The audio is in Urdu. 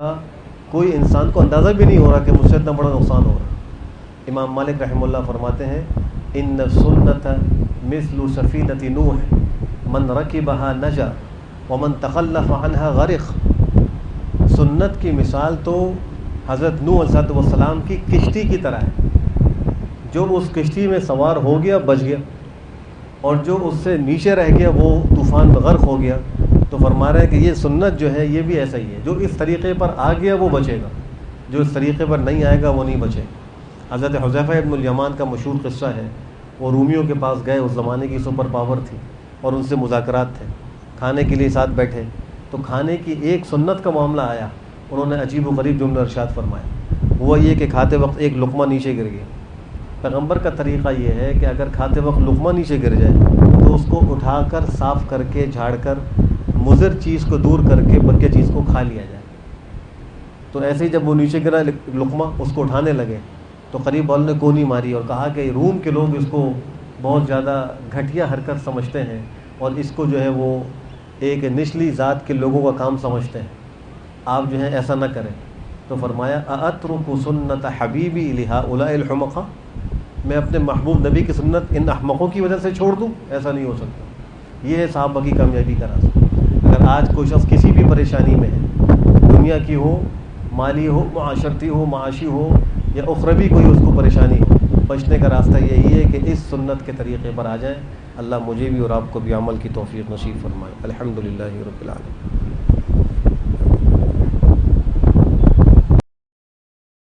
کوئی انسان کو اندازہ بھی نہیں ہو رہا کہ مجھ سے اتنا بڑا نقصان ہو رہا۔ امام مالک رحمہ اللہ فرماتے ہیں ان سنت مثل سفینۃ نوح من رکبها نجا ومن تخلف عنها غرق۔ سنت کی مثال تو حضرت نوح علیہ السلام کی کشتی کی طرح ہے، جو اس کشتی میں سوار ہو گیا بچ گیا، اور جو اس سے نیچے رہ گیا وہ طوفان میں غرق ہو گیا۔ تو فرما رہے ہیں کہ یہ سنت جو ہے یہ بھی ایسا ہی ہے، جو اس طریقے پر آ گیا وہ بچے گا، جو اس طریقے پر نہیں آئے گا وہ نہیں بچے۔ حضرت حذیفہ ابن الیمان کا مشہور قصہ ہے، وہ رومیوں کے پاس گئے، اس زمانے کی سپر پاور تھی اور ان سے مذاکرات تھے، کھانے کے لیے ساتھ بیٹھے تو کھانے کی ایک سنت کا معاملہ آیا، انہوں نے عجیب و غریب جملہ ارشاد فرمایا، وہ یہ کہ کھاتے وقت ایک لقمہ نیچے گر گیا۔ پیغمبر کا طریقہ یہ ہے کہ اگر کھاتے وقت لقمہ نیچے گر جائے تو اس کو اٹھا کر صاف کر کے جھاڑ کر مضر چیز کو دور کر کے برکے چیز کو کھا لیا جائے۔ تو ایسے ہی جب وہ نیچے گرا لقمہ، اس کو اٹھانے لگے تو قریب والوں نے کونی ماری اور کہا کہ روم کے لوگ اس کو بہت زیادہ گھٹیا حرکت سمجھتے ہیں اور اس کو جو ہے وہ ایک نچلی ذات کے لوگوں کا کام سمجھتے ہیں، آپ جو ہے ایسا نہ کریں۔ تو فرمایا اَأَتْرُكُ سُنَّةَ حَبِيبِي لِهَؤُلَاءِ الْحُمَقَاءِ، میں اپنے محبوب نبی کی سنت ان احمقوں کی وجہ سے چھوڑ دوں؟ ایسا نہیں ہو سکتا۔ یہ ہے صحابہ کی کامیابی کا راستہ۔ اگر آج کوئی شخص کسی بھی پریشانی میں ہے، دنیا کی ہو، مالی ہو، معاشرتی ہو، معاشی ہو یا اخروی کوئی اس کو پریشانی ہو، بچنے کا راستہ یہی ہے کہ اس سنت کے طریقے پر آ جائیں۔ اللہ مجھے بھی اور آپ کو بھی عمل کی توفیق نصیب فرمائے۔ الحمدللہ رب العالمین۔